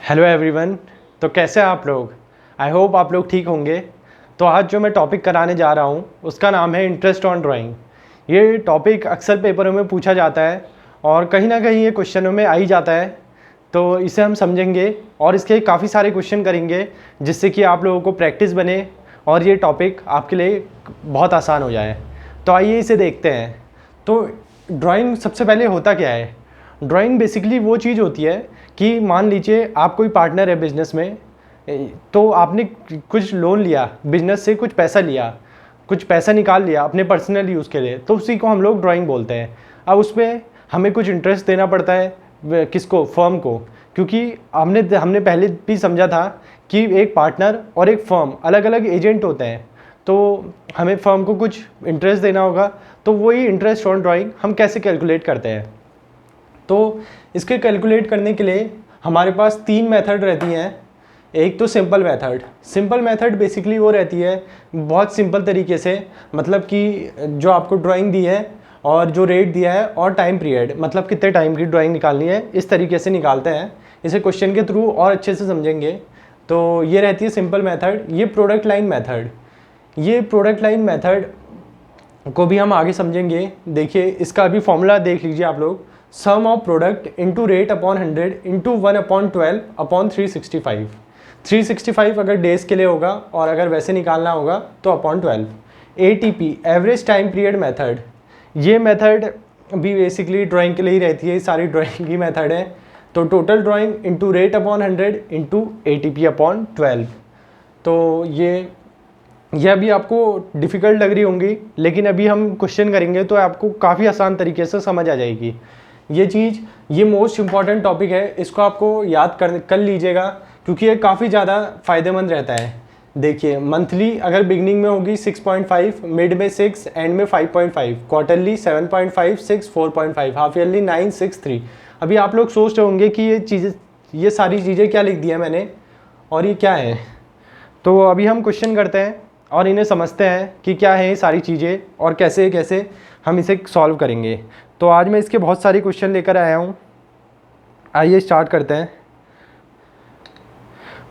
Hello everyone. तो कैसे हैं आप लोग? आई होप आप लोग ठीक होंगे। तो आज जो मैं टॉपिक कराने जा रहा हूँ उसका नाम है इंटरेस्ट ऑन ड्राइंग। ये टॉपिक अक्सर पेपरों में पूछा जाता है और कहीं ना कहीं ये क्वेश्चनों में आ ही जाता है। तो इसे हम समझेंगे और इसके काफ़ी सारे क्वेश्चन करेंगे जिससे कि आप लोगों को प्रैक्टिस बने और ये टॉपिक आपके लिए बहुत आसान हो जाए। तो आइए इसे देखते हैं। तो ड्राइंग सबसे पहले होता क्या है? ड्राइंग बेसिकली वो चीज़ होती है कि मान लीजिए आप कोई पार्टनर है बिजनेस में, तो आपने कुछ लोन लिया, बिजनेस से कुछ पैसा लिया, कुछ पैसा निकाल लिया अपने पर्सनल यूज़ के लिए, तो उसी को हम लोग ड्राइंग बोलते हैं। अब उसमें हमें कुछ इंटरेस्ट देना पड़ता है किसको? फर्म को, क्योंकि हमने पहले भी समझा था कि एक पार्टनर और एक फर्म अलग अलग एजेंट होते हैं। तो हमें फर्म को कुछ इंटरेस्ट देना होगा, तो वही इंटरेस्ट ऑन ड्राइंग हम कैसे कैलकुलेट करते हैं। तो इसके कैलकुलेट करने के लिए हमारे पास तीन मेथड रहती हैं। एक तो सिंपल मेथड बेसिकली वो रहती है बहुत सिंपल तरीके से, मतलब कि जो आपको ड्राइंग दी है और जो रेट दिया है और टाइम पीरियड, मतलब कितने टाइम की ड्राइंग निकालनी है, इस तरीके से निकालते हैं। इसे क्वेश्चन के थ्रू और अच्छे से समझेंगे। तो ये रहती है सिंपल मेथड। ये प्रोडक्ट लाइन मेथड को भी हम आगे समझेंगे। देखिए इसका अभी फॉर्मूला देख लीजिए आप लोग। Sum of product into rate upon 100 into 1/12 upon 365। 365 अगर डेज के लिए होगा और अगर वैसे निकालना होगा तो upon 12। ATP average time period method, ये मेथड भी बेसिकली ड्राइंग के लिए ही रहती है, सारी ड्राइंग की मेथड है। तो total drawing into rate upon 100 into ATP upon 12। तो ये अभी आपको डिफ़िकल्ट लग रही होंगी, लेकिन अभी हम क्वेश्चन करेंगे तो आपको काफ़ी आसान तरीके से समझ आ जाएगी ये मोस्ट इम्पॉर्टेंट टॉपिक है। इसको आपको याद कर लीजिएगा क्योंकि ये काफ़ी ज़्यादा फ़ायदेमंद रहता है। देखिए मंथली अगर बिगनिंग में होगी 6.5, मिड में 6, एंड में 5.5, क्वार्टरली 7.5, 6, 4.5, हाफ ईयरली 9, 6, 3। अभी आप लोग सोच रहे होंगे कि ये सारी चीज़ें क्या लिख दिया मैंने और ये क्या है। तो अभी हम क्वेश्चन करते हैं और इन्हें समझते हैं कि क्या है ये सारी चीज़ें और कैसे कैसे हम इसे सॉल्व करेंगे। तो आज मैं इसके बहुत सारे क्वेश्चन लेकर आया हूँ। आइए स्टार्ट करते हैं।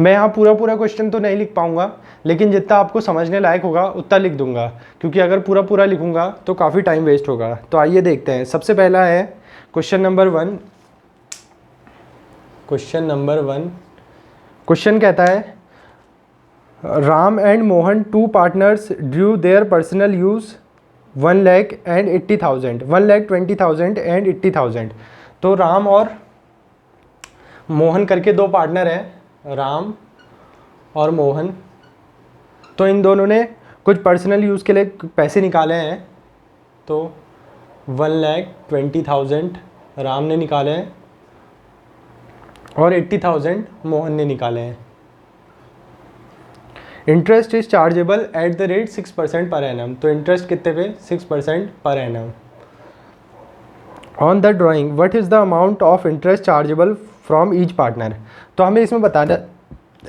मैं यहाँ पूरा क्वेश्चन तो नहीं लिख पाऊँगा, लेकिन जितना आपको समझने लायक होगा उतना लिख दूँगा, क्योंकि अगर पूरा लिखूँगा तो काफ़ी टाइम वेस्ट होगा। तो आइए देखते हैं। सबसे पहला है क्वेश्चन नंबर 1। क्वेश्चन कहता है Ram and Mohan two partners drew their personal use 1,20,000 and 80,000। तो राम और मोहन करके दो पार्टनर हैं, राम और मोहन। तो इन दोनों ने कुछ पर्सनल यूज़ के लिए पैसे निकाले हैं। तो 1,20,000 राम ने निकाले हैं और 80,000 मोहन ने निकाले हैं। Interest is chargeable eight the rate 6% per annum. तो इंटरेस्ट कितने पे? 6% per annum. On the drawing what is the amount of interest chargeable from each partner. तो हमें इसमें बताना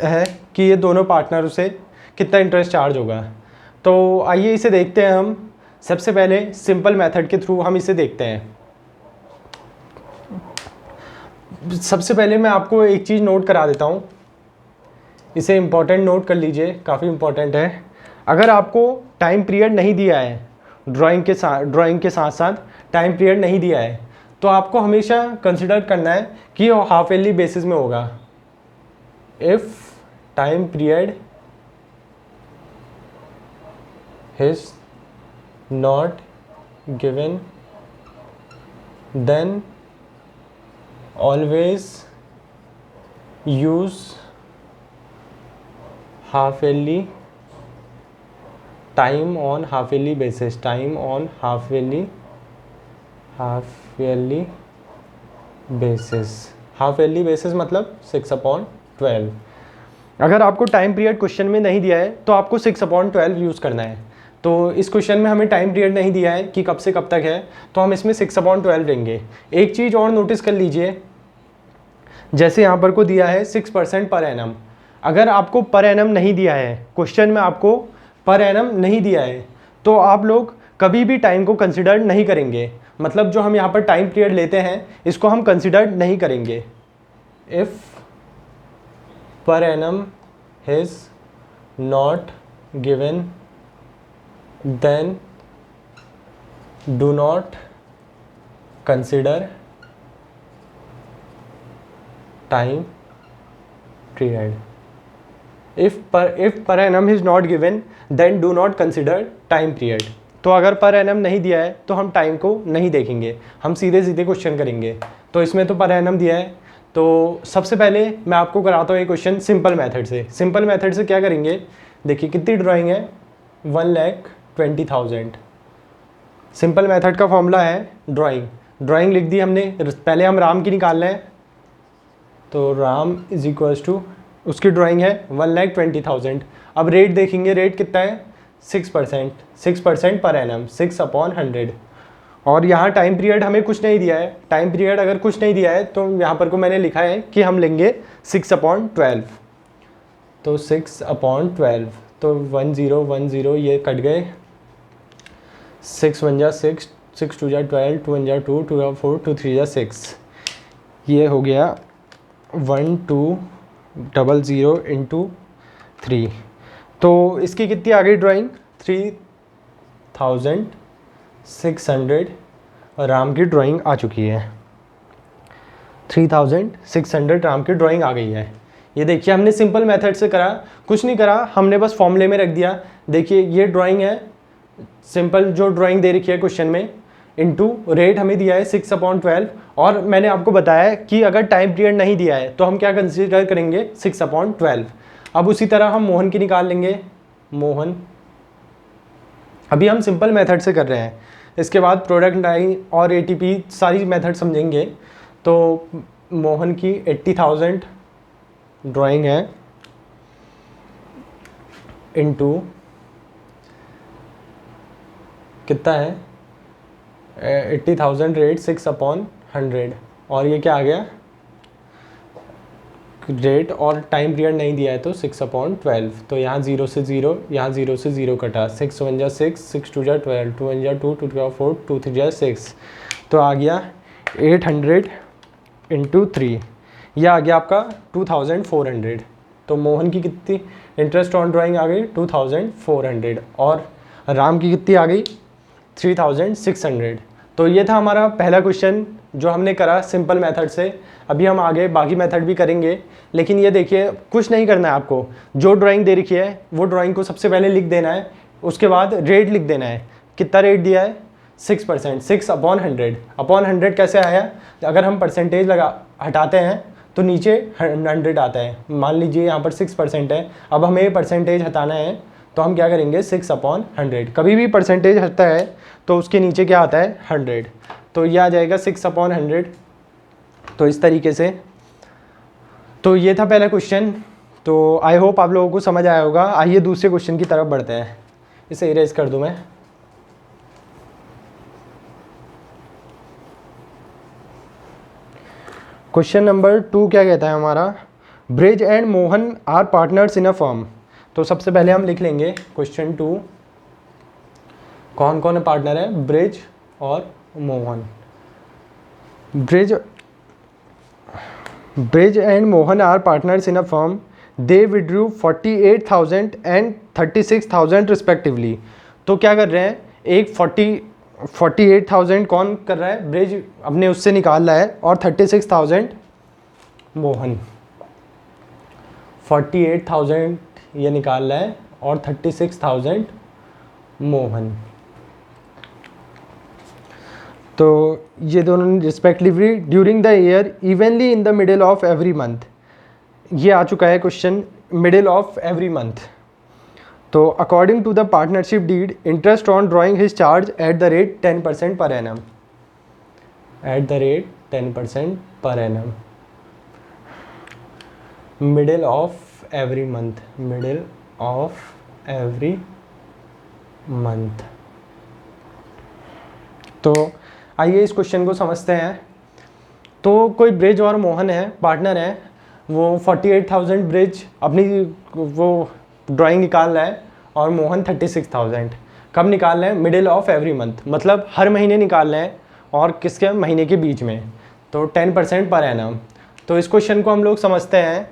है कि ये दोनों पार्टनर से कितना इंटरेस्ट चार्ज होगा। तो आइए इसे देखते हैं हम। सबसे पहले सिंपल मेथड के थ्रू हम इसे देखते हैं। सबसे पहले मैं आपको एक चीज़ नोट करा देता हूँ, इसे इम्पॉर्टेंट नोट कर लीजिए, काफ़ी इम्पॉर्टेंट है। अगर आपको टाइम पीरियड नहीं दिया है, ड्राइंग के साथ साथ टाइम पीरियड नहीं दिया है, तो आपको हमेशा कंसिडर करना है कि वो हाफ ईयरली बेसिस में होगा। If time period is not given then always use half yearly time on half yearly basis half yearly basis मतलब 6/12। अगर आपको टाइम पीरियड क्वेश्चन में नहीं दिया है तो आपको 6/12 यूज़ करना है। तो इस क्वेश्चन में हमें टाइम पीरियड नहीं दिया है कि कब से कब तक है, तो हम इसमें 6/12 लेंगे। एक चीज़ और नोटिस कर लीजिए, जैसे यहाँ पर को दिया है 6% पर एनम। अगर आपको पर एनम नहीं दिया है, क्वेश्चन में आपको पर एनम नहीं दिया है, तो आप लोग कभी भी टाइम को कंसिडर नहीं करेंगे। मतलब जो हम यहाँ पर टाइम पीरियड लेते हैं इसको हम कंसिडर नहीं करेंगे। If per annum is not given, then do not consider time period. If per annum is not given, then do not consider time period. तो अगर पर एनम नहीं दिया है तो हम टाइम को नहीं देखेंगे, हम सीधे सीधे क्वेश्चन करेंगे। तो इसमें तो पर एनम दिया है, तो सबसे पहले मैं आपको कराता हूँ ये क्वेश्चन सिंपल मेथड से। सिंपल मेथड से क्या करेंगे, देखिए कितनी ड्राइंग है, 1,20,000। सिंपल मेथड का फॉर्मूला है ड्राइंग लिख दी हमने। पहले हम राम की निकाल रहे हैं, तो राम इज इक्वल्स टू, उसकी ड्राइंग है 1,20,000। अब रेट देखेंगे, रेट कितना है, 6% पर एनम, 6/100। और यहाँ टाइम पीरियड हमें कुछ नहीं दिया है। टाइम पीरियड अगर कुछ नहीं दिया है तो यहाँ पर को मैंने लिखा है कि हम लेंगे 6/12। तो 6/12, तो 1010 ये कट गए, 6 1 जा 6, 6 2 जा 12, 2 1 जा 2, 2 जा 4, 2 3 जा 6, ये हो गया 1200 इंटू 3। तो इसकी कितनी आ गई ड्राइंग, 3600 राम की ड्राइंग आ चुकी है। 3600 राम की ड्राइंग आ गई है। ये देखिए हमने सिंपल मेथड से करा, कुछ नहीं करा, हमने बस फॉर्मूले में रख दिया। देखिए ये ड्राइंग है, सिंपल जो ड्राइंग दे रखी है क्वेश्चन में, इनटू रेट हमें दिया है 6/12। और मैंने आपको बताया कि अगर टाइम पीरियड नहीं दिया है तो हम क्या कंसीडर करेंगे, 6/12। अब उसी तरह हम मोहन की निकाल लेंगे। मोहन, अभी हम सिंपल मेथड से कर रहे हैं, इसके बाद प्रोडक्ट लाइन और एटीपी सारी मेथड समझेंगे। तो मोहन की 80,000 ड्राइंग है, इनटू कितना है, 80,000 रेट 6/100। और ये क्या आ गया, रेट और टाइम पीरियड नहीं दिया है तो 6/12। तो यहाँ 0 से 0, यहाँ 0 से 0 कटा, 6 1 जा 6, 6 2 जा 12, 2 1 जा 2, 2 जा 4, 2 3 जा 6। तो आ गया 800 इंटू 3, यह आ गया आपका 2400। तो मोहन की कितनी इंटरेस्ट ऑन ड्राइंग आ गई, 2400। और राम की कितनी आ गई, 3600। तो ये था हमारा पहला क्वेश्चन जो हमने करा सिंपल मेथड से। अभी हम आगे बाकी मेथड भी करेंगे, लेकिन ये देखिए कुछ नहीं करना है आपको। जो ड्राइंग दे रखी है वो ड्राइंग को सबसे पहले लिख देना है, उसके बाद रेट लिख देना है। कितना रेट दिया है, 6%, 6/100 कैसे आया, अगर हम परसेंटेज हटाते हैं तो नीचे 100 आता है। मान लीजिए यहाँ पर 6% है, अब हमें परसेंटेज हटाना है तो हम क्या करेंगे, 6/100। कभी भी परसेंटेज हटता है तो उसके नीचे क्या आता है, 100। तो ये आ जाएगा 6/100। तो इस तरीके से, तो ये था पहला क्वेश्चन। तो आई होप आप लोगों को समझ आया होगा। आइए दूसरे क्वेश्चन की तरफ बढ़ते हैं। इसे इरेज कर दूं मैं। क्वेश्चन नंबर 2 क्या कहता है हमारा, Brij and Mohan are partners in a firm. तो सबसे पहले हम लिख लेंगे क्वेश्चन 2, कौन कौन पार्टनर है, ब्रिज और Mohan. Brij and Mohan are partners in a firm, they withdrew 48,000 and 36,000 respectively. तो क्या कर रहे हैं, एक 48,000 कौन कर रहा है, ब्रिज अपने उससे निकाल रहा है, और 36,000 मोहन। 48,000 ये निकाल रहा है और 36,000 मोहन। तो ये दोनों respectively during the year evenly in the middle of every month. ये आ चुका है question, middle of every month. तो according to the partnership deed, interest on drawing his charge at the rate 10% per annum. At the rate 10% per annum, middle of every month, middle of every month. तो आइए इस question को समझते हैं। तो कोई bridge और मोहन है, पार्टनर है, वो 48,000 ब्रिज अपनी वो ड्राइंग निकाल रहा है और मोहन 36,000। कब निकाल रहे हैं, मिडिल ऑफ एवरी मंथ, मतलब हर महीने निकाल रहे हैं, और किसके महीने के बीच में। तो 10% पर एनम। तो इस क्वेश्चन को हम लोग समझते हैं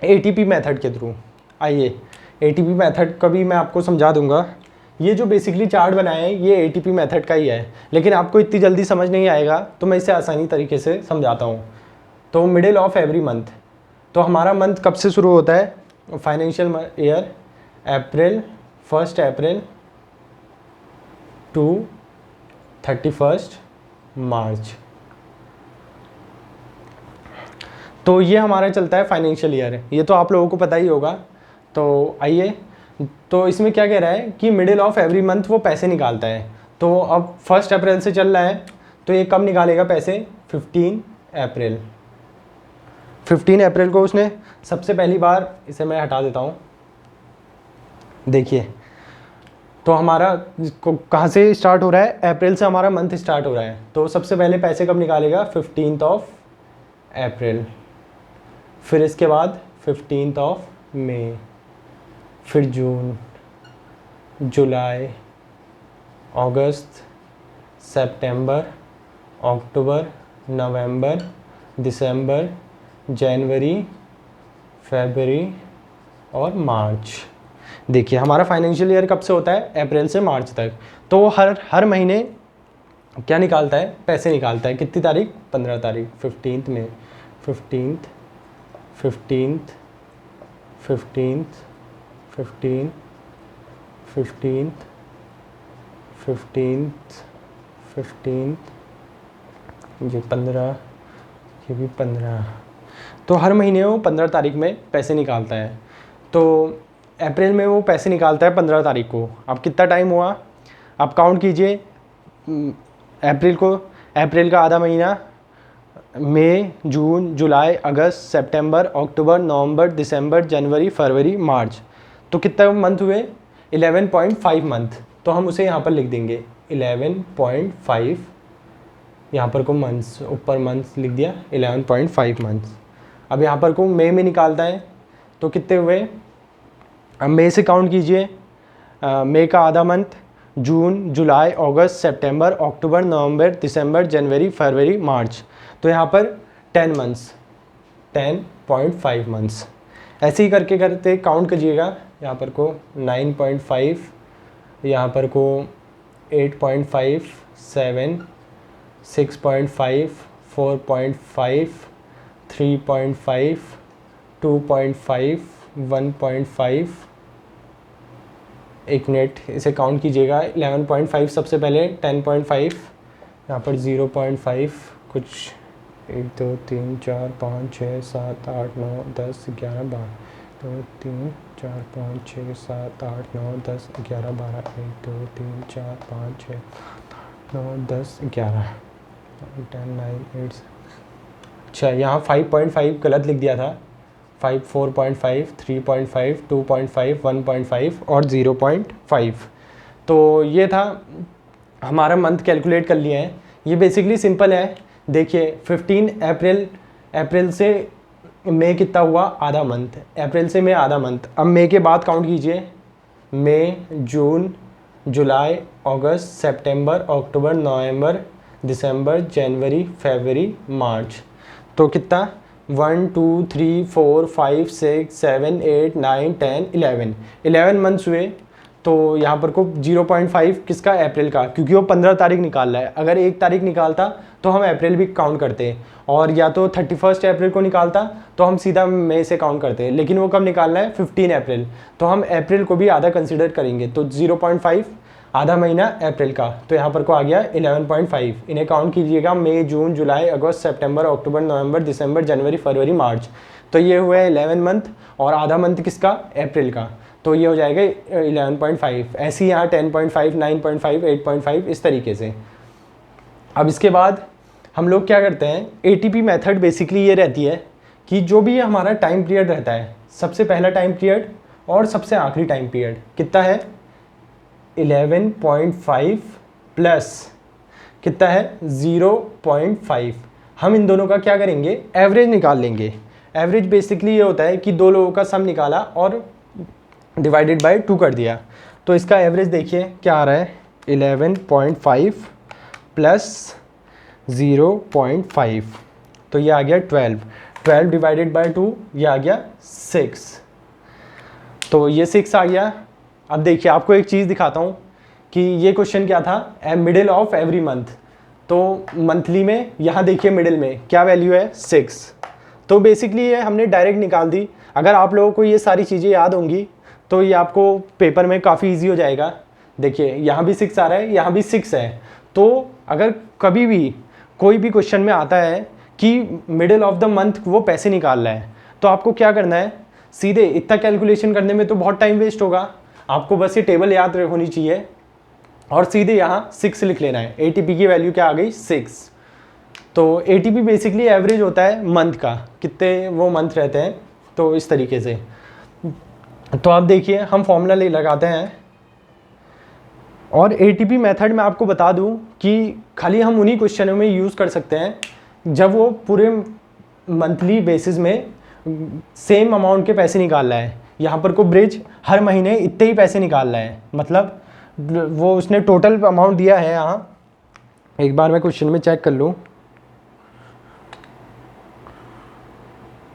एटीपी मेथड के थ्रू। आइए एटीपी मेथड का भी मैं आपको समझा दूंगा। ये जो बेसिकली चार्ट बनाया है ये एटीपी मेथड का ही है, लेकिन आपको इतनी जल्दी समझ नहीं आएगा तो मैं इसे आसानी तरीके से समझाता हूँ। तो मिडिल ऑफ एवरी मंथ, तो हमारा मंथ कब से शुरू होता है? Financial year April, 1 April to 31 March. तो ये हमारा चलता है फाइनेंशियल ईयर, ये तो आप लोगों को पता ही होगा। तो आइए, तो इसमें क्या कह रहा है कि मिडिल ऑफ एवरी मंथ वो पैसे निकालता है। तो अब 1 अप्रैल से चल रहा है, तो ये कब निकालेगा पैसे? 15 अप्रैल। 15 अप्रैल को उसने सबसे पहली बार, इसे मैं हटा देता हूँ, देखिए तो हमारा कहाँ से स्टार्ट हो रहा है? अप्रैल से हमारा मंथ स्टार्ट हो रहा है। तो सबसे पहले पैसे कब निकालेगा? 15 अप्रैल। फिर इसके बाद 15 मई, फिर जून, जुलाई, अगस्त, सितंबर, अक्टूबर, नवंबर, दिसंबर, जनवरी, फरवरी और मार्च। देखिए हमारा फाइनेंशियल ईयर कब से होता है? अप्रैल से मार्च तक। तो वो हर महीने क्या निकालता है? पैसे निकालता है। कितनी तारीख? 15 तारीख, 15 मई, 15th, 15th, 15th, 15th, 15th, 15th, 15th, ये 15, ये भी 15। तो हर महीने वो 15 तारीख में पैसे निकालता है। तो अप्रैल में वो पैसे निकालता है 15 तारीख को। अब कितना टाइम हुआ? आप काउंट कीजिए। अप्रैल को, अप्रैल का आधा महीना, मई, जून, जुलाई, अगस्त, सितंबर, अक्टूबर, नवंबर, दिसंबर, जनवरी, फरवरी, मार्च। तो कितना मंथ हुए? 11.5 मंथ। तो हम उसे यहाँ पर लिख देंगे 11.5, यहाँ पर को मंथ्स, ऊपर मंथ्स लिख दिया, 11.5 मंथ्स। अब यहाँ पर को मई में निकालता है, तो कितने हुए? अब मई से काउंट कीजिए। मई का आधा मंथ, जून, जुलाई, अगस्त, सितंबर, अक्टूबर, नवंबर, दिसंबर, जनवरी, फरवरी, मार्च। तो यहाँ पर 10 मंथ्स, 10.5 मंथ्स। ऐसे ही करके करते काउंट कीजिएगा। यहाँ पर को 9.5, यहाँ पर को 8.5, 7, 6.5, 4.5, 3.5, 2.5, 1.5। एक मिनट, इसे काउंट कीजिएगा। 11.5 सबसे पहले, 10.5, यहाँ पर 0.5, कुछ 1 2 3 4 5 6 7 8 9 10 11 12, 2 3 4 5 6 7 8 9 10 11 12, 1 2 3 4 5 6 9 10 11, 10 9 8। अच्छा, यहाँ 5.5 गलत लिख दिया था। 5, 4.5, 3.5, 2.5, 1.5 और 0.5। तो ये था हमारा मंथ कैलकुलेट कर लिया है। ये बेसिकली सिंपल है। देखिए 15 अप्रैल से मई कितना हुआ? आधा मंथ। अप्रैल से मई आधा मंथ। अब मई के बाद काउंट कीजिए। मई, जून, जुलाई, अगस्त, सितंबर, अक्टूबर, नवंबर, दिसंबर, जनवरी, फरवरी, मार्च। तो कितना? 1 2 3 4 5 6 7 8 9 10 11 मंथ्स हुए। तो यहाँ पर को 0.5 किसका? अप्रैल का, क्योंकि वो 15 तारीख निकाल रहा है। अगर 1 तारीख निकालता तो हम अप्रैल भी काउंट करते, और या तो 31 अप्रैल को निकालता तो हम सीधा मई से काउंट करते। लेकिन वो कब निकालना है? 15 अप्रैल। तो हम अप्रैल को भी आधा कंसिडर करेंगे। तो 0.5 आधा महीना अप्रैल का, तो यहाँ पर को आ गया 11.5। इन्हें काउंट कीजिएगा। मई, जून, जुलाई, अगस्त, सितंबर, अक्टूबर, नवंबर, दिसंबर, जनवरी, फरवरी, मार्च। तो ये हुआ 11 मंथ, और आधा मंथ किसका? अप्रैल का। तो ये हो जाएगा 11.5। ऐसे ही यहाँ 10.5, 9.5, 8.5, इस तरीके से। अब इसके बाद हम लोग क्या करते हैं? एटीपी मेथड बेसिकली ये रहती है कि जो भी हमारा टाइम पीरियड रहता है, सबसे पहला टाइम पीरियड और सबसे आखिरी टाइम पीरियड कितना है? 11.5 प्लस कितना है? 0.5। हम इन दोनों का क्या करेंगे? एवरेज निकाल लेंगे। एवरेज बेसिकली ये होता है कि दो लोगों का सम निकाला और डिवाइडेड बाय 2 कर दिया। तो इसका एवरेज देखिए क्या आ रहा है? 11.5 प्लस 0.5, तो ये आ गया 12। 12 डिवाइडेड बाय 2, ये आ गया 6। तो ये 6 आ गया। अब देखिए आपको एक चीज़ दिखाता हूँ कि ये क्वेश्चन क्या था, मिडिल ऑफ एवरी मंथ। तो मंथली में यहाँ देखिए मिडिल में क्या वैल्यू है, 6। तो बेसिकली ये हमने डायरेक्ट निकाल दी। अगर आप लोगों को ये सारी चीज़ें याद होंगी तो ये आपको पेपर में काफ़ी ईजी हो जाएगा। देखिए यहाँ भी 6 आ रहा है, यहाँ भी 6 है। तो अगर कभी भी कोई भी क्वेश्चन में आता है कि मिडिल ऑफ द मंथ वो पैसे निकाल रहा है, तो आपको क्या करना है, सीधे इतना कैलकुलेशन करने में तो बहुत टाइम वेस्ट होगा, आपको बस ये टेबल याद होनी चाहिए और सीधे यहाँ 6 लिख लेना है। एटीपी की वैल्यू क्या आ गई, 6। तो एटीपी बेसिकली एवरेज होता है मंथ का, कितने वो मंथ रहते हैं। तो इस तरीके से तो आप देखिए हम फॉर्मूला ले लगाते हैं। और एटीपी मेथड में आपको बता दूं कि खाली हम उन्हीं क्वेश्चनों में यूज़ कर सकते हैं जब वो पूरे मंथली बेसिस में सेम अमाउंट के पैसे निकाल रहा है। यहाँ पर को ब्रिज हर महीने इतने ही पैसे निकाल रहा है, मतलब वो उसने टोटल अमाउंट दिया है। यहाँ एक बार मैं क्वेश्चन में चेक कर लूँ।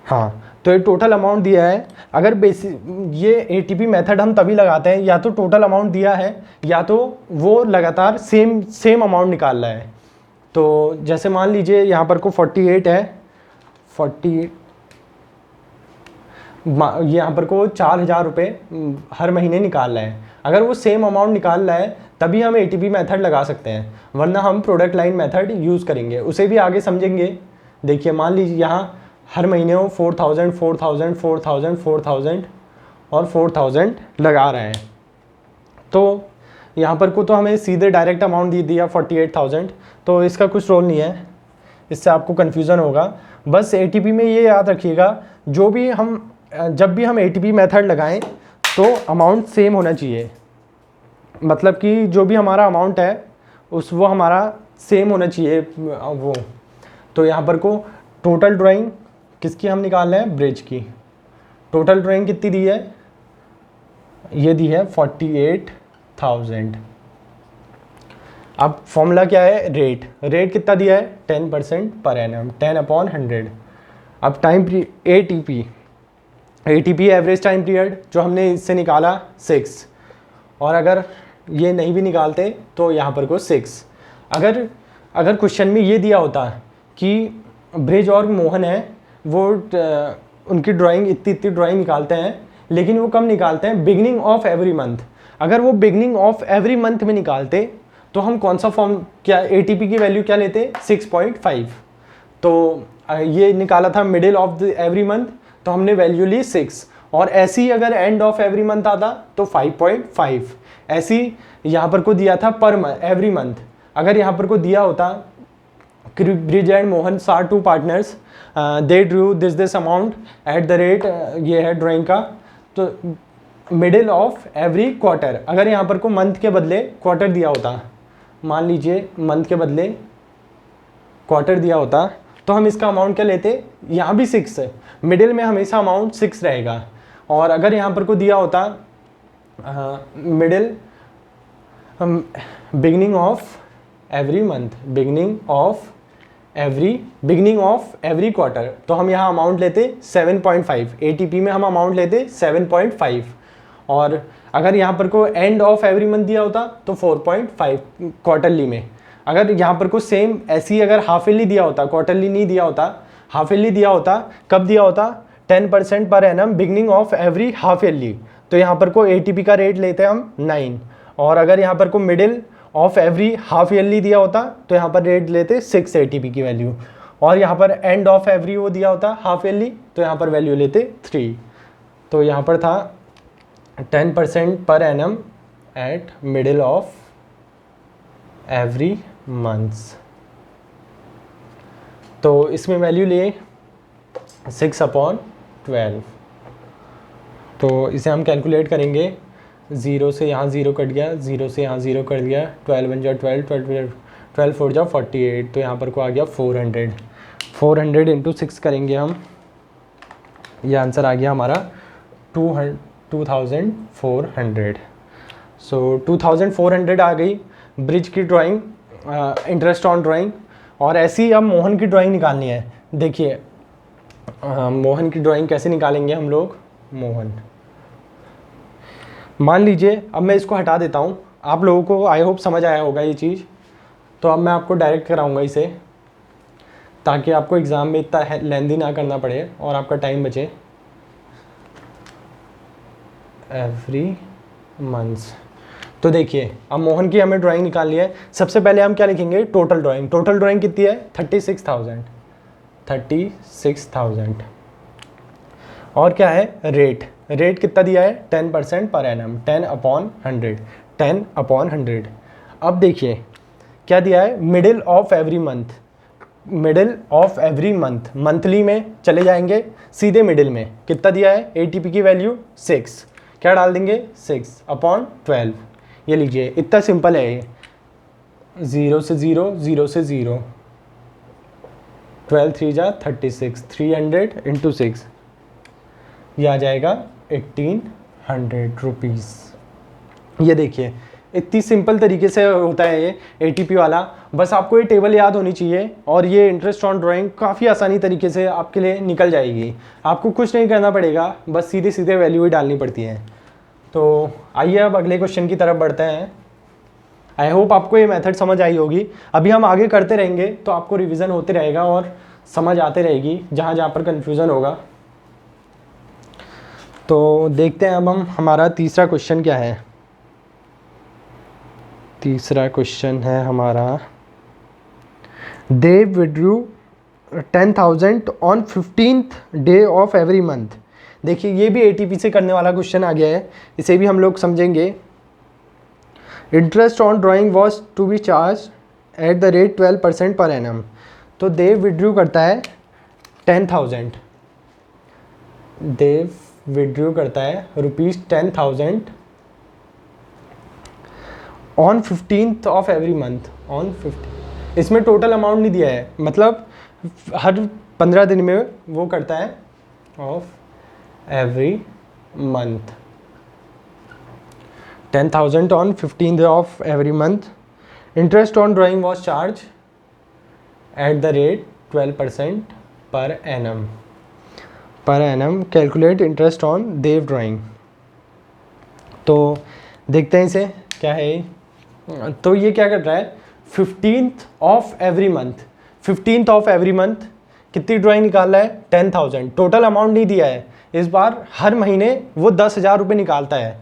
हाँ, तो ये टोटल अमाउंट दिया है। अगर ये एटीपी मेथड हम तभी लगाते हैं या तो टोटल अमाउंट दिया है या तो वो लगातार सेम अमाउंट निकाल रहा है। तो जैसे मान लीजिए यहाँ पर को 48 है, 48 यहाँ पर को 4000 रुपये हर महीने निकाल रहा है। अगर वो सेम अमाउंट निकाल रहा है तभी हम एटीपी मेथड लगा सकते हैं, वरना हम प्रोडक्ट लाइन मेथड यूज़ करेंगे, उसे भी आगे समझेंगे। देखिए मान लीजिए यहाँ हर महीने वो 4000 4000 4000 4000 और 4000 लगा रहे हैं। तो यहाँ पर को तो हमें सीधे डायरेक्ट अमाउंट दे दिया 48,000, तो इसका कुछ रोल नहीं है, इससे आपको कन्फ्यूज़न होगा। बस एटीपी में ये याद रखिएगा, जब भी हम एटीपी मेथड लगाएं तो अमाउंट सेम होना चाहिए, मतलब कि जो भी हमारा अमाउंट है वो हमारा सेम होना चाहिए वो। तो यहाँ पर को टोटल ड्राइंग किसकी हम निकाल रहे हैं, ब्रिज की। टोटल ड्राइंग कितनी दी है, ये दी है 48,000। अब फॉर्मूला क्या है, रेट कितना दिया है, 10% पर एनम, 10/100। अब time ATP average time period जो हमने इससे निकाला 6, और अगर ये नहीं भी निकालते तो यहाँ पर को 6। अगर क्वेश्चन में ये दिया होता कि ब्रिज और मोहन है, वो उनकी ड्राइंग इतनी ड्राइंग निकालते हैं, लेकिन वो कम निकालते हैं बिगनिंग ऑफ एवरी मंथ। अगर वो बिगनिंग ऑफ एवरी मंथ में निकालते तो हम कौन सा फॉर्म, क्या एटीपी की वैल्यू क्या लेते, 6.5। तो ये निकाला था middle of the every month, तो हमने वैल्यू ली 6। और ऐसी अगर एंड ऑफ एवरी मंथ आता तो 5.5। ऐसी यहाँ पर को दिया था पर एवरी मंथ। अगर यहाँ पर को दिया होता Brij and Mohan are 2 partners, they drew this amount at the rate, ये है ड्राइंग का, तो मिडिल ऑफ एवरी क्वार्टर। अगर यहाँ पर को मंथ के बदले क्वार्टर दिया होता, मान लीजिए मंथ के बदले क्वार्टर दिया होता, तो हम इसका अमाउंट क्या लेते, यहाँ भी 6 है, मिडिल में हमेशा अमाउंट 6 रहेगा। और अगर यहाँ पर को दिया होता middle beginning of every month, beginning of every quarter, तो हम यहाँ अमाउंट लेते 7.5। एटीपी में हम अमाउंट लेते 7.5। और अगर यहाँ पर को एंड ऑफ एवरी मंथ दिया होता तो 4.5 क्वार्टरली में। अगर यहाँ पर को सेम ऐसी अगर हाफ ईयरली दिया होता, क्वार्टरली नहीं दिया होता, हाफ ईयरली दिया होता, कब दिया होता, 10% per annum beginning of every half yearly, तो यहाँ पर को एटीपी का रेट लेते हैं हम 9। और अगर यहाँ पर को middle of every half yearly दिया होता तो यहाँ पर रेट लेते 6 एटीपी की वैल्यू। और यहाँ पर एंड ऑफ एवरी वो दिया होता हाफ ईयरली, तो यहाँ पर वैल्यू लेते 3। तो यहाँ पर था 10% per annum eight middle of every months. तो इसमें वैल्यू लिए 6/12। तो इसे हम कैलकुलेट करेंगे, 0 से यहाँ 0 कट गया, 0 से यहाँ 0 कट गया, 12 बन जाओ 12, 12 4 जाओ 48, तो यहाँ पर को आ गया 400 इंटू 6 करेंगे हम, ये आंसर आ गया हमारा 2400। सो 2400 आ गई ब्रिज की ड्राइंग, इंटरेस्ट ऑन ड्राइंग। और ऐसी अब मोहन की ड्राइंग निकालनी है। देखिए मोहन की ड्राइंग कैसे निकालेंगे हम लोग। मोहन, मान लीजिए अब मैं इसको हटा देता हूँ। आप लोगों को आई होप समझ आया होगा ये चीज़। तो अब मैं आपको डायरेक्ट कराऊंगा इसे, ताकि आपको एग्ज़ाम में इतना लेंदी ना करना पड़े और आपका टाइम बचे। एवरी मंथ्स, तो देखिए अब मोहन की हमें ड्राइंग निकालनी है। सबसे पहले हम क्या लिखेंगे, टोटल ड्राइंग। टोटल ड्राइंग कितनी है, 36,000। 36,000 और क्या है, रेट। रेट कितना दिया है, 10% पर एनम, 10/100, 10/100। अब देखिए क्या दिया है, middle of every month. Middle of every month, monthly में चले जाएंगे सीधे मिडिल में। कितना दिया है, एटीपी की वैल्यू 6। क्या डाल देंगे, 6/12। ये लीजिए, इतना सिंपल है ये। 0 से 0, 0 से 0, 12 3 जा 36, 300 इंटू 6, ये आ जाएगा 1800 रुपीज़। ये देखिए इतनी सिंपल तरीके से होता है ये एटीपी वाला। बस आपको ये टेबल याद होनी चाहिए और ये इंटरेस्ट ऑन ड्राइंग काफ़ी आसानी तरीके से आपके लिए निकल जाएगी। आपको कुछ नहीं करना पड़ेगा, बस सीधे सीधे वैल्यू ही डालनी पड़ती है। तो आइए अब अगले क्वेश्चन की तरफ बढ़ते हैं। आई होप आपको ये मेथड समझ आई होगी। अभी हम आगे करते रहेंगे तो आपको रिवीजन होते रहेगा और समझ आते रहेगी जहाँ जहाँ पर कन्फ्यूज़न होगा। तो देखते हैं अब हम, हमारा तीसरा क्वेश्चन क्या है। तीसरा क्वेश्चन है हमारा, they withdrew 10,000 on 15th day of every month. देखिए ये भी एटीपी से करने वाला क्वेश्चन आ गया है, इसे भी हम लोग समझेंगे। Interest on drawing was to be charge at the rate 12% per annum. तो देव विड्रू करता है 10,000, देव विड्रू करता है ₹10,000 on 15th of every month. On 15, इसमें टोटल अमाउंट नहीं दिया है, मतलब हर 15 दिन में वो करता है of every month. 10,000 on 15th of every month. Interest on drawing was charge at the rate 12% per annum. Per annum calculate interest on their drawing. तो देखते हैं इसे क्या है। तो ये क्या कर रहा है, 15th of every month. 15th of every month कितनी ड्राइंग निकाल रहा है, 10,000। टोटल अमाउंट नहीं दिया है इस बार, हर महीने वो 10,000 रुपये निकालता है।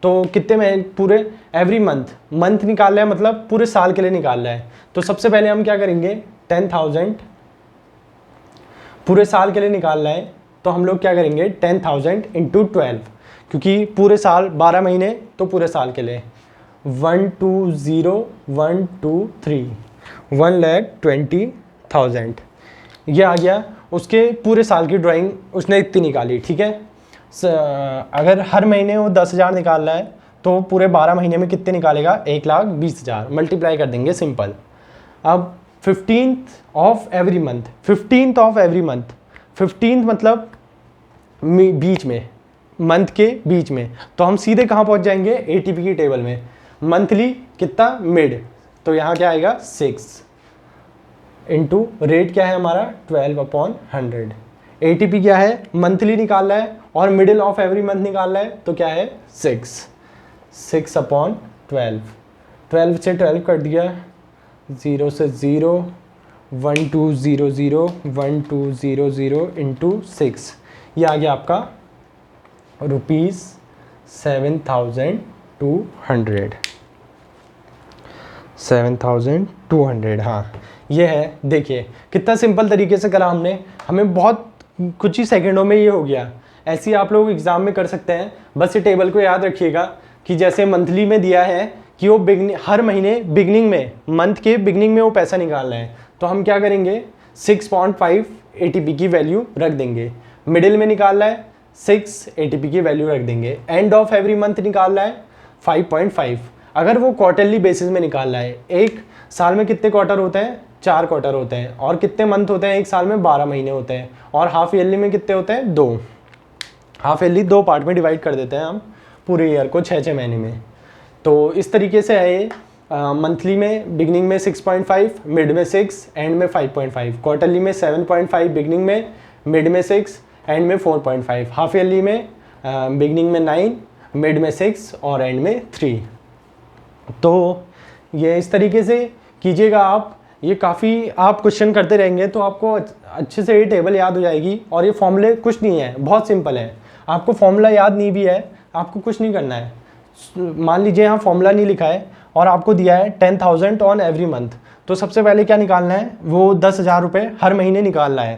तो कितने में, पूरे एवरी मंथ, मंथ निकाल रहा है मतलब पूरे साल के लिए निकाल रहा है। तो सबसे पहले हम क्या करेंगे, 10,000 पूरे साल के लिए निकाल रहा है, तो हम लोग क्या करेंगे 10,000 इंटू 12, क्योंकि पूरे साल 12 महीने तो पूरे साल के लिए 120,123 1,20,000 ये आ गया। उसके पूरे साल की ड्राइंग उसने इतनी निकाली, ठीक है। अगर हर महीने वो 10,000 निकाल रहा है तो पूरे 12 महीने में कितने निकालेगा, 1,20,000। मल्टीप्लाई कर देंगे, सिंपल। अब 15th of every month, 15th of every month, 15th मतलब बीच में, मंथ के बीच में। तो हम सीधे कहाँ पहुँच जाएंगे, एटीपी की टेबल में। मंथली कितना, मिड, तो यहाँ क्या आएगा 6 इंटू रेट क्या है हमारा 12/100। एटीपी क्या है, मंथली निकाल रहा है और मिडिल ऑफ एवरी मंथ निकाल रहा है, तो क्या है 6/12। 12 से 12 कट दिया, 0 से 0, 1200, 1200 इंटू 6, ये आ गया आपका ₹7,200। 7,200, हाँ ये है। देखिए कितना सिंपल तरीके से करा हमने, हमें बहुत कुछ ही सेकंडों में ये हो गया। ऐसे ही आप लोग एग्ज़ाम में कर सकते हैं। बस ये टेबल को याद रखिएगा कि जैसे मंथली में दिया है कि वो हर महीने बिगनिंग में, मंथ के बिगनिंग में वो पैसा निकाल रहे हैं, तो हम क्या करेंगे 6.5 एटीपी की वैल्यू रख देंगे। मिडिल में निकाल रहा है 6 एटीपी की वैल्यू रख देंगे। एंड ऑफ एवरी मंथ निकाल रहा है 5.5। अगर वो क्वार्टरली बेसिस में निकाल रहा है, एक साल में कितने क्वार्टर होते हैं, 4 क्वार्टर होते हैं। और कितने मंथ होते हैं एक साल में, 12 महीने होते हैं। और हाफ ईयरली में कितने होते हैं, 2। हाफ ईयरली 2 पार्ट में डिवाइड कर देते हैं हम पूरे ईयर को, 6 महीने में। तो इस तरीके से है ये। मंथली में बिगनिंग में 6.5, मिड में 6, एंड में 5.5। क्वार्टरली में 7.5 बिगनिंग में, मिड में 6, एंड में 4.5, हाफ ईयरली में बिगनिंग में 9, मिड में 6 और एंड में 3। तो ये इस तरीके से कीजिएगा आप। ये काफ़ी आप क्वेश्चन करते रहेंगे तो आपको अच्छे से ये टेबल याद हो जाएगी। और ये फॉर्मूले कुछ नहीं है, बहुत सिंपल है। आपको फॉर्मूला याद नहीं भी है, आपको कुछ नहीं करना है। मान लीजिए यहाँ फॉर्मूला नहीं लिखा है और आपको दिया है 10,000 ऑन एवरी मंथ, तो सबसे पहले क्या निकालना है, वो 10,000 रुपये हर महीने निकालना है।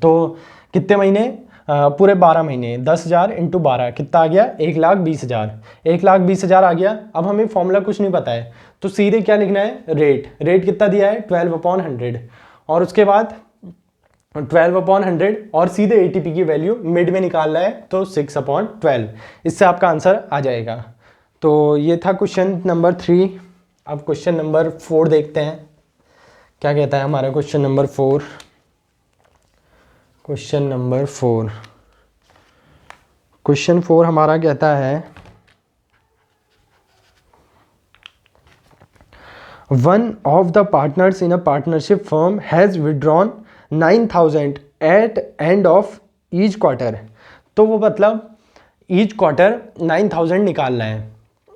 तो कितने महीने, पूरे 12 महीने, 10,000 इंटू 12 कितना आ गया, 1,20,000। 1,20,000 आ गया। अब हमें फॉर्मूला कुछ नहीं पता है तो सीधे क्या लिखना है, रेट कितना दिया है 12/100, और उसके बाद 12/100 और सीधे एटीपी की वैल्यू मिड में निकालना है तो 6/12। इससे आपका आंसर आ जाएगा। तो ये था क्वेश्चन नंबर 3। अब क्वेश्चन नंबर 4 देखते हैं क्या कहता है हमारा क्वेश्चन नंबर 4। क्वेश्चन 4 हमारा कहता है, one of the partners in a partnership firm has withdrawn 9,000 at end of each quarter. तो वो मतलब ईच क्वार्टर 9,000 निकालना है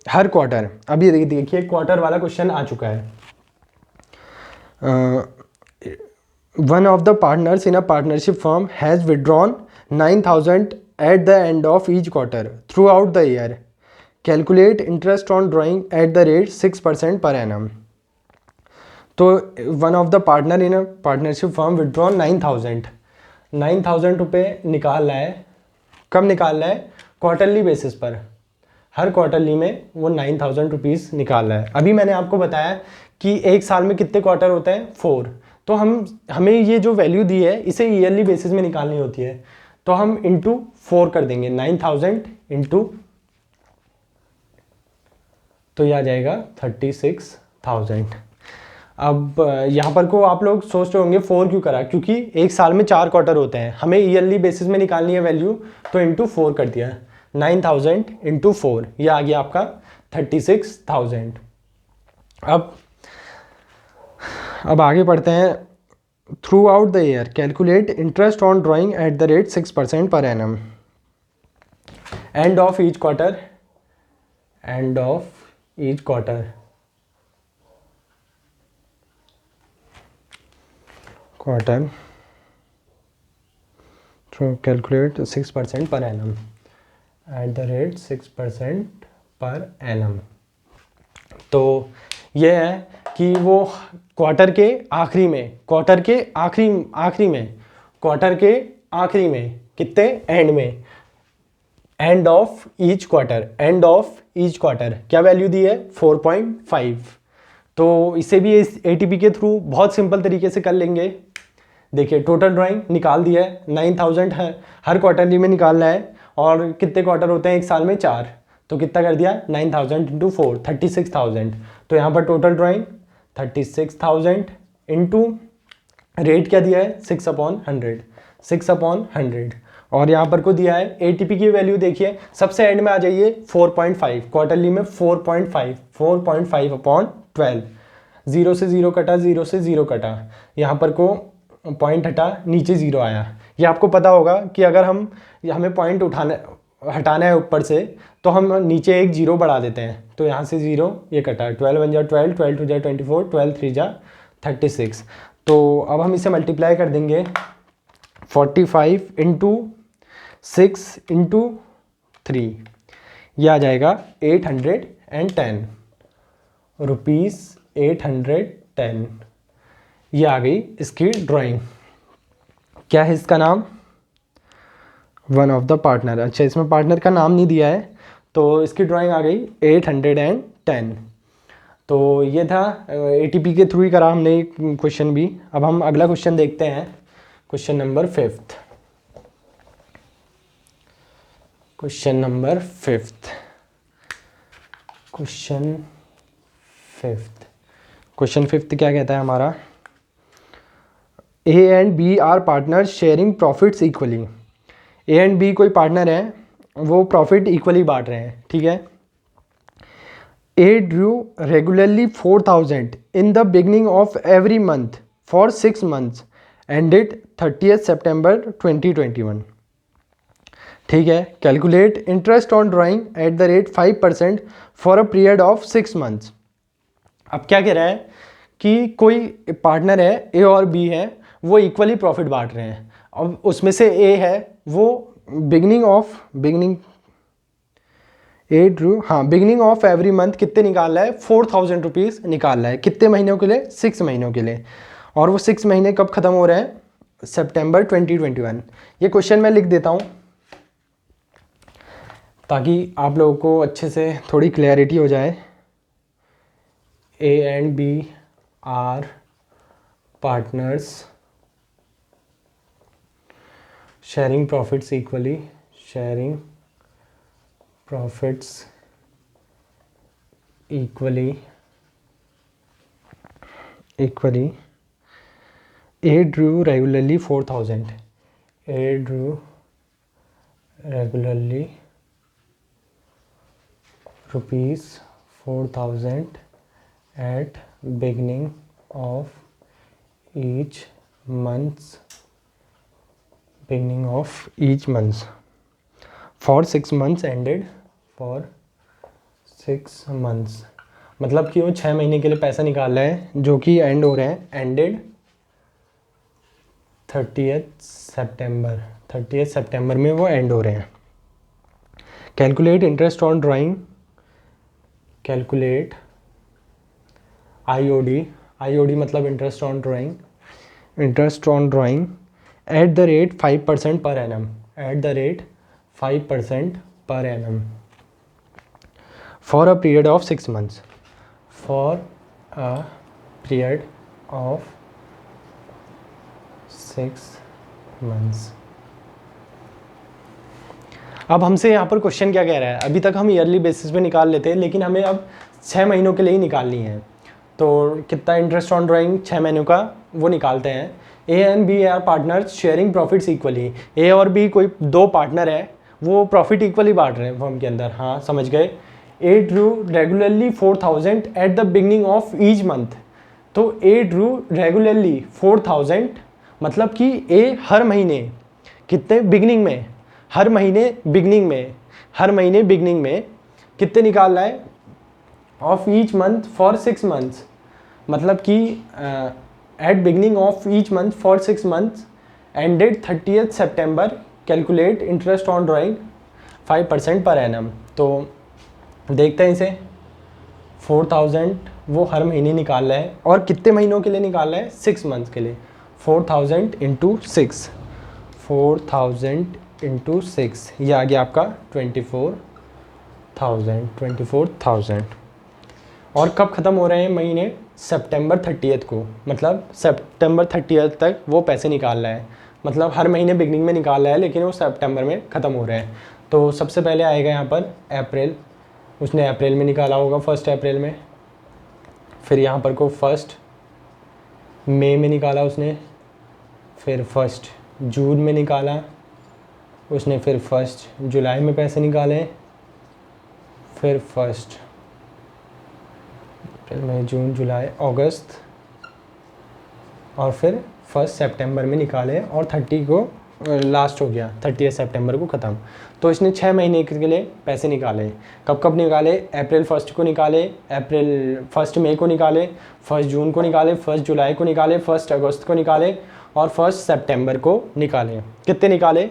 हर क्वार्टर। अभी देखिए क्वार्टर वाला क्वेश्चन आ चुका है। One of the partners in a partnership firm has withdrawn 9,000 at the end of each quarter throughout the year. Calculate interest on drawing at the rate 6% per annum. तो one of the partner in a partnership firm withdrawn 9,000 रुपये निकालना है। कब निकालना है, quarterly basis पर। हर quarterly में वो 9,000 रुपीज़ निकालना है। अभी मैंने आपको बताया कि एक साल में कितने क्वार्टर होते हैं, 4। तो हमें ये जो वैल्यू दी है इसे ईयरली बेसिस में निकालनी होती है। तो हम इंटू 4 कर देंगे, 9,000 इंटू, तो ये आ जाएगा 36,000। अब यहाँ पर को आप लोग सोच रहे होंगे 4 क्यों करा, क्योंकि एक साल में 4 क्वार्टर होते हैं, हमें ईयरली बेसिस में निकालनी है वैल्यू, तो इंटू 4 कर दिया। 9,000 इंटू 4, ये आ गया आपका 36,000। अब आगे पढ़ते हैं। Through out the year calculate interest on drawing at the rate 6% per annum. And of each quarter through calculate 6% per annum at the rate 6% पर annum। तो ये है कि वो क्वार्टर के आखिरी में कितने, एंड ऑफ ईच क्वार्टर क्या वैल्यू दी है, 4.5। तो इसे भी इस एटीपी के थ्रू बहुत सिंपल तरीके से कर लेंगे। देखिए टोटल ड्राइंग निकाल दिया है, 9,000 है, हर क्वार्टरली में निकालना है, और कितने क्वार्टर होते हैं एक साल में, 4। तो कितना कर दिया, 9,000 इंटू 4, 36,000। तो यहाँ पर टोटल ड्राइंग 36,000 इंटू रेट क्या दिया है, 6/100। और यहाँ पर को दिया है एटीपी की वैल्यू। देखिए सबसे एंड में आ जाइए 4.5, क्वार्टरली में 4.5/12। 0 से 0 कटा, 0 से 0 कटा, यहाँ पर को पॉइंट हटा, नीचे 0 आया। ये आपको पता होगा कि अगर हमें पॉइंट हटाना है ऊपर से, तो हम नीचे एक 0 बढ़ा देते हैं। तो यहाँ से 0 ये कटा, 12 1 जा 12, 12 2 जा 24, 12 3 जा 36। तो अब हम इसे मल्टीप्लाई कर देंगे, 45 इंटू 6 इंटू 3, यह आ जाएगा 810 रुपीज़। 810, ये आ गई इसकी ड्राइंग। क्या है इसका नाम, वन ऑफ द पार्टनर। अच्छा इसमें पार्टनर का नाम नहीं दिया है, तो इसकी ड्राइंग आ गई 810। तो ये था एटीपी के थ्रू ही करा हमने क्वेश्चन भी। अब हम अगला क्वेश्चन देखते हैं, क्वेश्चन नंबर 5। क्वेश्चन 5 क्या कहता है हमारा, A and B are partner sharing profits equally. A and B कोई पार्टनर है, वो प्रॉफिट इक्वली बांट रहे हैं, ठीक है। A drew regularly 4,000 in the beginning of every month for 6 months ended 30th September 2021। ठीक है, calculate interest on drawing at the rate 5% for a period of 6 months। अब क्या कह रहा है कि कोई पार्टनर है, ए और बी है, वो इक्वली प्रॉफिट बांट रहे हैं। अब उसमें से ए है वो बिगनिंग ऑफ एवरी मंथ कितने निकाल रहा है, 4000 रुपीज़ निकाल रहा है। कितने महीनों के लिए, 6 महीनों के लिए। और वो 6 महीने कब ख़त्म हो रहे हैं, सितंबर 2021। ये क्वेश्चन मैं लिख देता हूँ ताकि आप लोगों को अच्छे से थोड़ी क्लैरिटी हो जाए। A and B are partners sharing profits equally, sharing profits equally, A drew regularly 4000, A drew regularly rupees 4000 at beginning of each month for 6 months ended for 6 months। मतलब कि वो 6 महीने के लिए पैसा निकाल रहा है जो कि एंड हो रहे हैं, एंडेड 30th सितंबर में वो एंड हो रहे हैं। Calculate interest on drawing, calculate IOD मतलब interest on drawing at the rate 5% per annum, for a period of 6 months, अब हमसे यहाँ पर क्वेश्चन क्या कह रहा है, अभी तक हम ईयरली बेसिस पे निकाल लेते हैं, लेकिन हमें अब 6 महीनों के लिए ही निकालनी है। तो कितना इंटरेस्ट ऑन ड्राइंग 6 महीनों का वो निकालते हैं। A and B are partners sharing profits equally. A और बी कोई 2 पार्टनर है, वो प्रॉफिट इक्वली बांट रहे हैं फर्म के अंदर। हाँ समझ गए। A drew regularly 4000 at the beginning of each month. तो ए ड्रू रेगुलरली 4000 मतलब कि ए हर महीने कितने बिगनिंग में, हर महीने बिगनिंग में कितने निकाल रहा है, of each month for 6 months। मतलब कि at beginning of each month for 6 months ended 30th September, calculate interest on drawing 5% per annum। तो देखते हैं इसे। 4000 वो हर महीने निकाल रहा है और कितने महीनों के लिए निकाल रहा है, 6 months के लिए। 4000 इंटू 6, 4000 इंटू 6, ये आ गया आपका 24,000। और कब ख़त्म हो रहे हैं महीने, सितंबर 30th को। मतलब सितंबर 30th तक वो पैसे निकाल रहा है। मतलब हर महीने बिगनिंग में निकाल रहा है, लेकिन वो सितंबर में ख़त्म हो रहे हैं। तो सबसे पहले आएगा यहाँ पर अप्रैल, उसने अप्रैल में निकाला होगा, 1 अप्रैल में। फिर यहाँ पर को 1 मई में निकाला उसने, फिर 1 जून में निकाला उसने, फिर 1 जुलाई में पैसे निकाले, फिर 1 मई जून जुलाई अगस्त, और फिर 1 सितंबर में निकाले और 30 को लास्ट हो गया, 30 सितंबर को ख़त्म। तो इसने 6 महीने के लिए पैसे निकाले। कब निकाले, अप्रैल 1 को निकाले, अप्रैल 1 मई को निकाले, 1 जून को निकाले, 1 जुलाई को निकाले, 1 अगस्त को निकाले और 1 सितंबर को निकाले। कितने निकाले,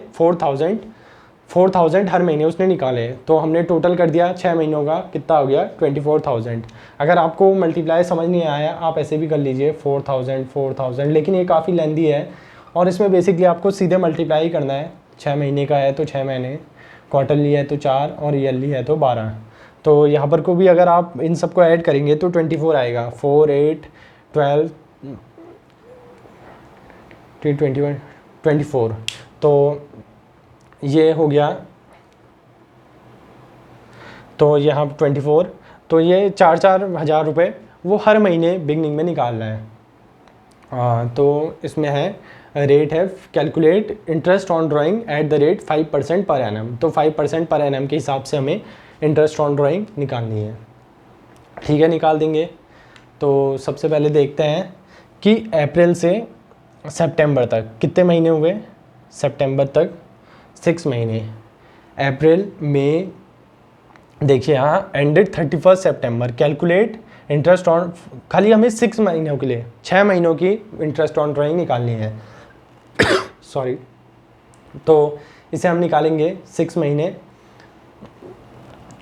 4000 हर महीने उसने निकाले। तो हमने टोटल कर दिया 6 महीनों का, कितना हो गया, 24,000। अगर आपको मल्टीप्लाई समझ नहीं आया, आप ऐसे भी कर लीजिए, 4000, लेकिन ये काफ़ी लेंदी है और इसमें बेसिकली आपको सीधे मल्टीप्लाई करना है। 6 महीने का है तो 6 महीने, क्वार्टरली है तो 4 और ईयरली है तो 12। तो यहाँ पर को भी अगर आप इन सबको ऐड करेंगे तो 24 आएगा। 4, 8, 12, 21, 24। तो ये हो गया, तो यहाँ 24। तो ये 4-4 हज़ार रुपये वो हर महीने बिगनिंग में निकाल रहा है। तो इसमें है रेट है, calculate interest on drawing at the rate 5% पर एनम। तो 5% पर एनम के हिसाब से हमें इंटरेस्ट ऑन ड्राइंग निकालनी है। ठीक है, निकाल देंगे। तो सबसे पहले देखते हैं कि अप्रैल से सितंबर तक कितने महीने हुए, सितंबर तक 6 महीने, अप्रैल मई, देखिए यहाँ ended 31 September, calculate interest on, खाली हमें 6 महीनों के लिए 6 महीनों की इंटरेस्ट ऑन ड्राइंग निकालनी है सॉरी, तो इसे हम निकालेंगे 6 महीने,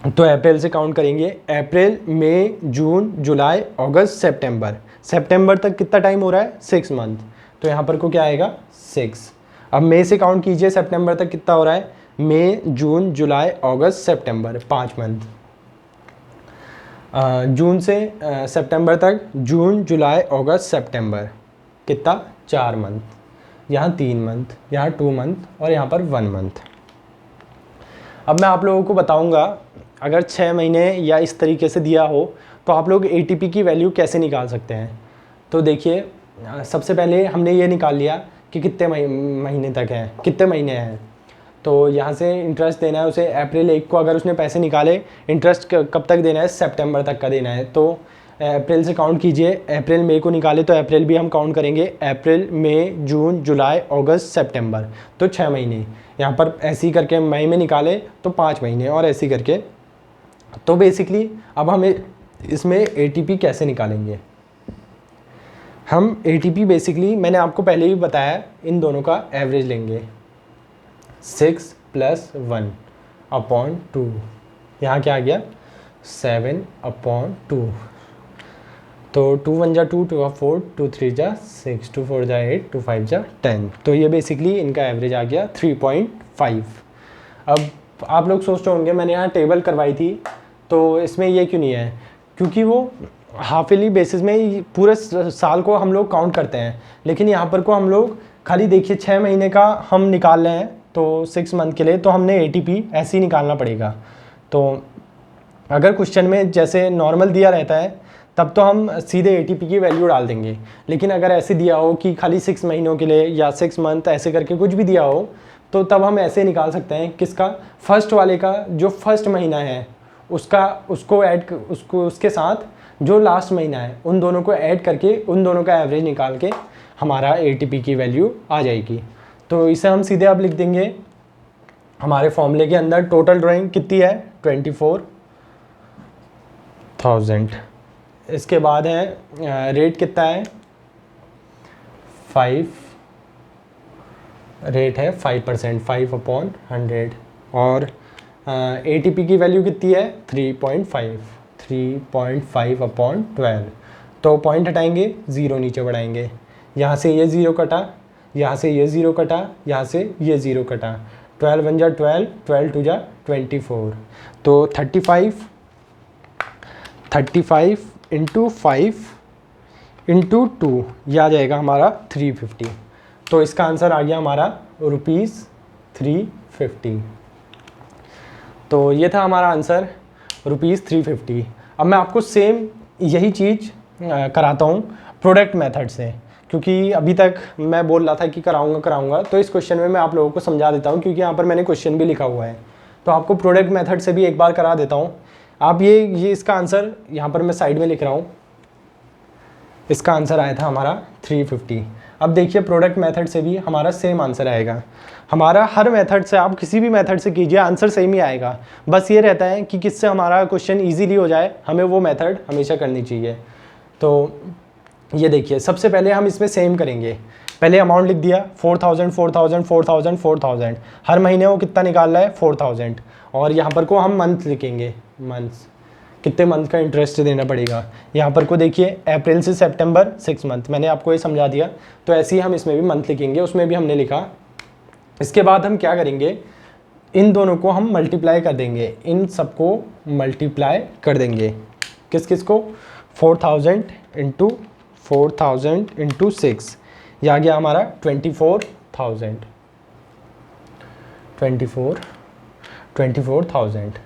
तो अप्रैल से काउंट करेंगे, अप्रैल मई जून जुलाई अगस्त सितंबर, सितंबर तक कितना टाइम हो रहा है 6 मंथ, तो यहाँ पर को क्या आएगा 6। अब मई से काउंट कीजिए सितंबर तक कितना हो रहा है, मई जून जुलाई अगस्त सितंबर 5 मंथ, जून से सितंबर तक जून जुलाई अगस्त सितंबर कितना 4 मंथ, यहाँ 3 मंथ, यहाँ 2 मंथ और यहाँ पर 1 मंथ। अब मैं आप लोगों को बताऊंगा अगर 6 महीने या इस तरीके से दिया हो तो आप लोग ATP की वैल्यू कैसे निकाल सकते हैं। तो देखिए सबसे पहले हमने ये निकाल लिया कि कितने महीने तक है, कितने महीने हैं, तो यहाँ से इंटरेस्ट देना है उसे अप्रैल 1 को, अगर उसने पैसे निकाले इंटरेस्ट कब तक देना है, सितंबर तक का देना है, तो अप्रैल से काउंट कीजिए, अप्रैल मई को निकाले तो अप्रैल भी हम काउंट करेंगे, अप्रैल मई जून जुलाई अगस्त सितंबर, तो 6 महीने, यहाँ पर ऐसे ही करके मई में निकाले तो 5 महीने और ऐसे ही करके। तो बेसिकली अब हमें इसमें ATP कैसे निकालेंगे, हम ATP बेसिकली मैंने आपको पहले भी बताया, इन दोनों का एवरेज लेंगे 6 + 1 अपॉन 2, यहाँ क्या आ गया 7 अपॉन 2, तो 2 × 1 = 2, 2 × 4, 2 × 3 = 6, 2 × 4 = 8, 2 × 5 = 10, तो ये बेसिकली इनका एवरेज आ गया 3.5। अब आप लोग सोचते होंगे मैंने यहाँ टेबल करवाई थी तो इसमें ये क्यों नहीं है, क्योंकि वो हाफ ईयरली बेसिस में पूरे साल को हम लोग काउंट करते हैं, लेकिन यहाँ पर को हम लोग खाली देखिए 6 महीने का हम निकाल रहे हैं तो 6 मंथ के लिए, तो हमने ATP ऐसे ही निकालना पड़ेगा। तो अगर क्वेश्चन में जैसे नॉर्मल दिया रहता है तब तो हम सीधे ATP की वैल्यू डाल देंगे, लेकिन अगर ऐसे दिया हो कि खाली 6 महीनों के लिए या 6 मंथ ऐसे करके कुछ भी दिया हो तो तब हम ऐसे निकाल सकते हैं, किसका, फर्स्ट वाले का जो फर्स्ट महीना है उसको उसके साथ जो लास्ट महीना है उन दोनों को ऐड करके उन दोनों का एवरेज निकाल के हमारा ATP की वैल्यू आ जाएगी। तो इसे हम सीधे अब लिख देंगे हमारे फॉर्मूले के अंदर, टोटल ड्राइंग कितनी है 24,000, इसके बाद है रेट कितना है 5, रेट है 5%, 5/100, और ATP की वैल्यू कितनी है 3.5, 3.5/12, तो पॉइंट हटाएंगे 0 नीचे बढ़ाएंगे, यहाँ से ये 0 कटा, यहाँ से ये 0 कटा, यहाँ से ये 0 कटा, 12 × 1 = 12, 12 × 2 = 24, तो 35 × 5 × 2 यह आ जाएगा हमारा 350, तो इसका आंसर आ गया हमारा ₹350। तो ये था हमारा आंसर ₹350। अब मैं आपको सेम यही चीज़ कराता हूँ प्रोडक्ट मेथड से, क्योंकि अभी तक मैं बोल रहा था कि कराऊंगा, तो इस क्वेश्चन में मैं आप लोगों को समझा देता हूँ, क्योंकि यहाँ पर मैंने क्वेश्चन भी लिखा हुआ है, तो आपको प्रोडक्ट मेथड से भी एक बार करा देता हूँ। आप ये इसका आंसर यहाँ पर मैं साइड में लिख रहा हूँ, इसका आंसर आया था हमारा 350। अब देखिए प्रोडक्ट मेथड से भी हमारा सेम आंसर आएगा, हमारा हर मेथड से आप किसी भी मेथड से कीजिए आंसर सेम ही आएगा, बस ये रहता है कि किससे हमारा क्वेश्चन इजीली हो जाए, हमें वो मेथड हमेशा करनी चाहिए। तो ये देखिए सबसे पहले हम इसमें सेम करेंगे, पहले अमाउंट लिख दिया 4,000 4,000 4,000 4,000, हर महीने वो कितना निकाल रहा है 4,000, और यहाँ पर को हम मंथ लिखेंगे, मंथ्स कितने मंथ का इंटरेस्ट देना पड़ेगा। यहाँ पर को देखिए अप्रैल से सितंबर 6 मंथ, मैंने आपको ये समझा दिया, तो ऐसे ही हम इसमें भी मंथ लिखेंगे, उसमें भी हमने लिखा। इसके बाद हम क्या करेंगे, इन दोनों को हम मल्टीप्लाई कर देंगे, इन सबको मल्टीप्लाई कर देंगे, किस को 4,000 × 6, यह आ गया हमारा 24,000।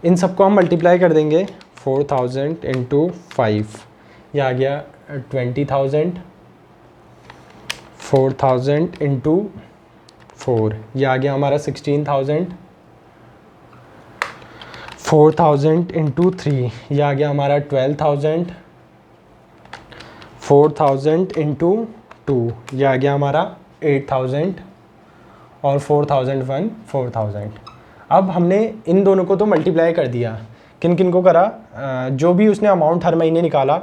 इन सबको हम मल्टीप्लाई कर देंगे 4,000 × 5, यह आ गया 20,000, 4,000 × 4, यह आ गया हमारा 16,000, 4,000 × 3, यह आ गया हमारा 12,000, 4,000 × 2, ये आ गया हमारा 8000 और 4001 4000। अब हमने इन दोनों को तो मल्टीप्लाई कर दिया, किन किन को करा, जो भी उसने अमाउंट हर महीने निकाला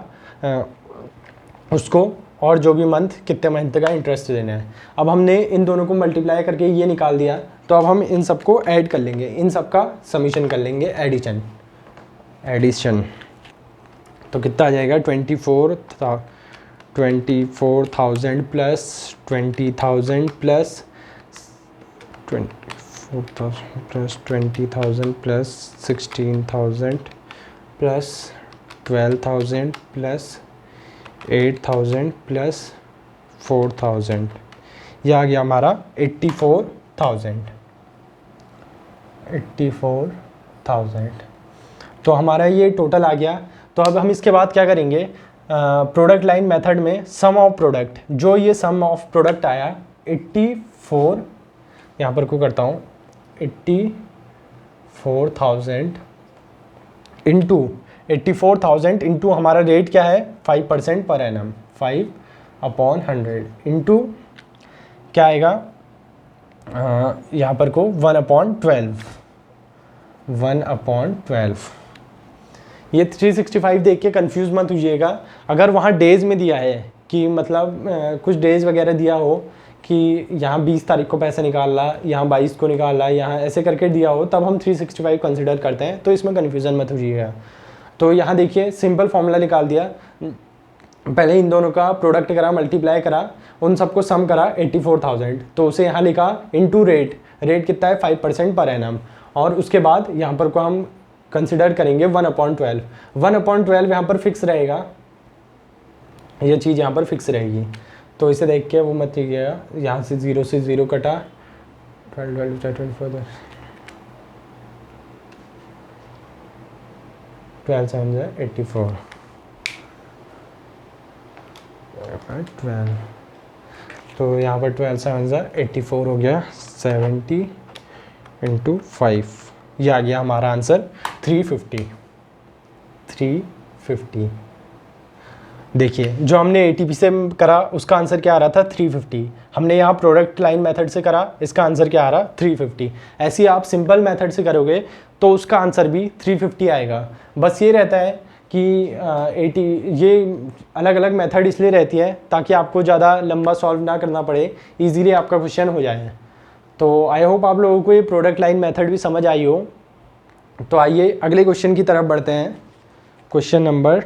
उसको, और जो भी मंथ कितने मंथ का इंटरेस्ट देना है। अब हमने इन दोनों को मल्टीप्लाई करके ये निकाल दिया, तो अब हम इन सबको ऐड कर लेंगे, इन सब का समीशन कर लेंगे, एडिशन। तो कितना आ जाएगा 24,000 plus 20,000 plus 24,000 plus 20,000 plus 16,000 plus 12,000 plus 8,000 plus 4,000, यह आ गया हमारा 84,000। तो हमारा ये टोटल आ गया। तो अब हम इसके बाद क्या करेंगे, प्रोडक्ट लाइन मेथड में सम ऑफ प्रोडक्ट, जो ये सम ऑफ प्रोडक्ट आया 84, यहाँ पर को करता हूँ 84,000 इंटू 84,000 इंटू हमारा रेट क्या है 5% पर एनम, 5/100 इंटू क्या आएगा यहाँ पर को 1/12। ये 365 देख के कंफ्यूज मत होइएगा। अगर वहाँ डेज़ में दिया है कि मतलब कुछ डेज़ वगैरह दिया हो कि यहाँ 20 तारीख को पैसा निकालना, यहाँ 22 को निकालना, यहाँ ऐसे करके दिया हो, तब हम 365 कंसिडर करते हैं। तो इसमें कन्फ्यूज़न मत होइएगा। तो यहाँ देखिए सिंपल फॉर्मूला निकाल दिया, पहले इन दोनों का प्रोडक्ट करा, मल्टीप्लाई करा, उन सबको सम करा 84,000, तो उसे यहाँ लिखा इनटू रेट कितना है 5% पर एनम, और उसके बाद यहाँ पर को हम कंसिडर करेंगे 1/12। 1/12 यहाँ पर फिक्स रहेगा, ये चीज़ यहाँ पर फिक्स रहेगी। तो इसे देख के वो मत लीजिएगा, यहाँ से 0 से 0 कटा 12 24 12 7 84 12, तो यहाँ पर 12 7 84 हो गया, 70 इंटू 5, ये आ गया हमारा आंसर 350। देखिए जो हमने एटीपी से करा उसका आंसर क्या आ रहा था 350, हमने यहाँ प्रोडक्ट लाइन मेथड से करा, इसका आंसर क्या आ रहा 350। ऐसे ही आप सिंपल मेथड से करोगे तो उसका आंसर भी 350 आएगा। बस ये रहता है कि ये अलग अलग मेथड इसलिए रहती है ताकि आपको ज़्यादा लंबा सॉल्व ना करना पड़े, इजीली आपका क्वेश्चन हो जाए। तो आई होप आप लोगों को ये प्रोडक्ट लाइन मेथड भी समझ आई हो। तो आइए अगले क्वेश्चन की तरफ बढ़ते हैं, क्वेश्चन नंबर